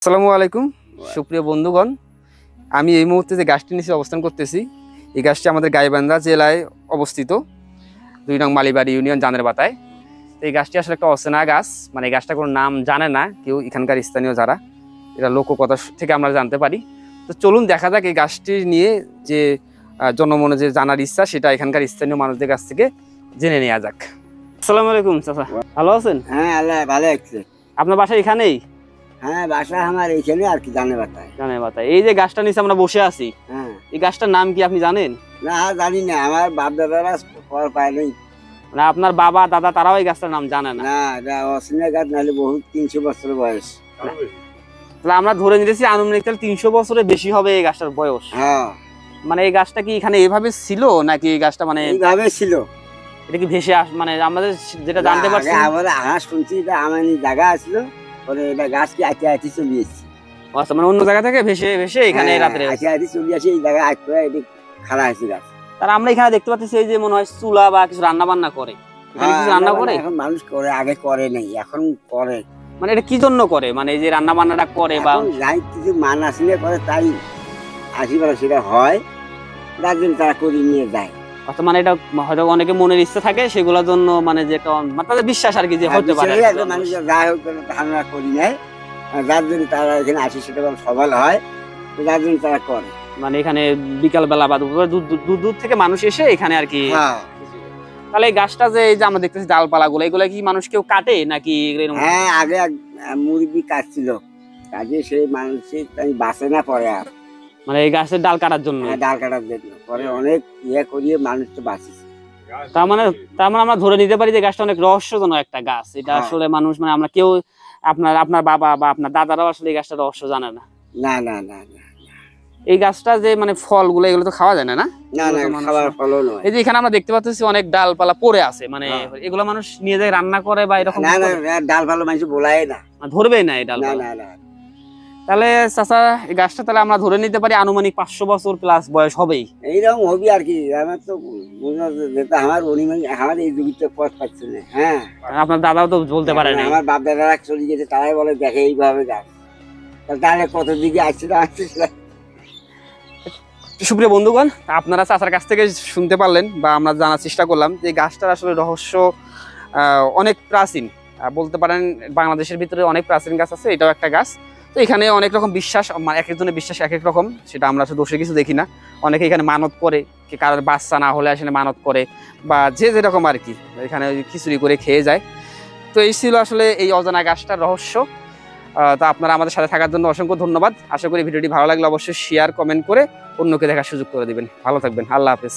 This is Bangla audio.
আসসালামু আলাইকুম সুপ্রিয় বন্ধুগণ, আমি এই মুহূর্তে যে গাছটি নিচে অবস্থান করতেছি, এই গাছটি আমাদের গাইবান্ধা জেলায় অবস্থিত, ২ নং মালিবাড়ি ইউনিয়ন জানের বাতায়। এই গাছটি আসলে একটা অচেনা গাছ, মানে এই গাছটা কোনো নাম জানে না কেউ, এখানকার স্থানীয় যারা, এটা লোককথা থেকে আমরা জানতে পারি। তো চলুন দেখা যাক এই গাছটি নিয়ে যে জনমনে যে জানার ইচ্ছা, সেটা এখানকার স্থানীয় মানুষদের কাছ থেকে জেনে নেওয়া যাক। আসসালামু আলাইকুম চাচা, ভালো আছেন? হ্যাঁ, আল্লাহ ভালো আছে। আপনার বাসা এখানেই? হ্যাঁ, বাসা আমার এইখানে আর কি, জানে বাতায়। জানে বাতায়। এই যে গাছটা নিচে আমরা বসে আছি, হ্যাঁ, এই গাছটার নাম কি আপনি জানেন? না জানি না, আমার বাপ দাদারা পর পায় নাই। মানে আপনার বাবা দাদা তারাও এই গাছটার নাম জানে না? না, এটা অচিনা গাছ, নাহলে বহুত 300 বছর বয়স। তাহলে আমরা ধরে নিতেছি আনুমানিক 300 বছরের বেশি হবে এই গাছটার বয়স। হ্যাঁ, মানে এই গাছটা কি এখানে এভাবে ছিল নাকি এই গাছটা মানে এইভাবে ছিল? এটা কি ভেসে মানে আমাদের যেটা জানতে পারছি, আমরা শুনছি এটা আমার জায়গা আছিল, পরে এটা গাছ কি আইতে আইতে চলে এসেছে। আচ্ছা, মানে অন্য জায়গা থেকে ভেসে ভেসে এখানে রাত্রে আইতে আইতে চলে আসে, এই জায়গায় আইতে এটি খাড়া হয়েছে গাছ। তার আমরা এখানে দেখতে পাচ্ছি এই যে মনে হয় চুলা বা কিছু রান্না বান্না করে, এখানে কিছু রান্না করে? এখন মানুষ করে, আগে করে নাই, এখন করে। মানে এটা কি জন্য করে, মানে এই যে রান্না বান্নাটা করে বা যাই কিছু মান আসলে করে, তাই আশীর্বাদ সেটা হয়, যার জন্য তারা করে নিয়ে যায়। আচ্ছা, মানে এটা হয়তো অনেকে মনের ইচ্ছা থাকে, সেগুলোর জন্য মানে যে একটা মানে তাদের বিশ্বাস আর কি, যে হতে পারে মানুষ যাই হোক ধারণা করি নাই, যার জন্য তারা এখানে আসে, সেটা সবাল হয়, যার জন্য তারা করে। মানে এখানে বিকাল বেলা বা দূর দূর থেকে মানুষ এসে এখানে আর কি। তাহলে এই গাছটা যে এই যে আমরা দেখতেছি ডালপালা গুলো, এগুলো কি মানুষ কেউ কাটে নাকি? হ্যাঁ, আগে মুরগি কাটছিল, কাজে সেই মানুষের বাঁচে না পরে আর, মানে এই গাছের ডাল কাটার জন্য। ডাল কাটার জন্য পরে অনেক ইয়ে করিয়ে মানুষ তো বাঁচিছে। তার মানে আমরা ধরে নিতে পারি যে গাছটা অনেক রহস্যজনক একটা গাছ। এটা আসলে মানুষ মানে আমরা কেউ, আপনার বাবা বা আপনার দাদারাও আসলে এই গাছটা রহস্য জানে না। না না না না, এই গাছটা যে মানে ফলগুলো, এগুলো তো খাওয়া যায় না? না, খাবার ফলও নয়। এই যে এখানে আমরা দেখতে পাচ্ছি অনেক ডালপালা পড়ে আছে, মানে এগুলো মানুষ নিয়ে যায় রান্না করে বা এরকম? না না, ডালপালা মানুষ বোলায় না, ধরবেই না এই ডাল। না না না। তাহলে চাচা এই গাছটা তাহলে আমরা ধরে নিতে পারি আনুমানিক 500 বছর প্লাস বয়স হবেই। এইরকম হবি আর কি, আমার তো বোঝা যেত, আমার অনুমান আমার এই যুগটা পথ পাচ্ছে না। হ্যাঁ, আপনার দাদাও তো বলতে পারে না, আমার বাপ দাদারা চলে গেছে, তারাই বলে দেখে এইভাবে গাছ, তাহলে কত দিকে আসছে না আসছে। সুপ্রিয় বন্ধুগণ, আপনারা চাচার কাছ থেকে শুনতে পারলেন বা আমরা জানার চেষ্টা করলাম যে গাছটার আসলে রহস্য অনেক প্রাচীন, বলতে পারেন বাংলাদেশের ভিতরে অনেক প্রাচীন গাছ আছে, এটাও একটা গাছ। তো এখানে অনেক রকম বিশ্বাস, এক একজনের বিশ্বাস এক এক রকম, সেটা আমরা আসলে দোষে কিছু দেখি না। অনেকে এখানে মানত করে, কারোর বাচ্চা না হলে আসলে মানত করে, বা যে যেরকম আর কি, এখানে খিচুড়ি করে খেয়ে যায়। তো এই ছিল আসলে এই অজানা গাছটার রহস্য। তো আপনারা আমাদের সাথে থাকার জন্য অসংখ্য ধন্যবাদ। আশা করি ভিডিওটি ভালো লাগলে অবশ্যই শেয়ার কমেন্ট করে অন্যকে দেখার সুযোগ করে দিবেন। ভালো থাকবেন, আল্লাহ হাফেজ।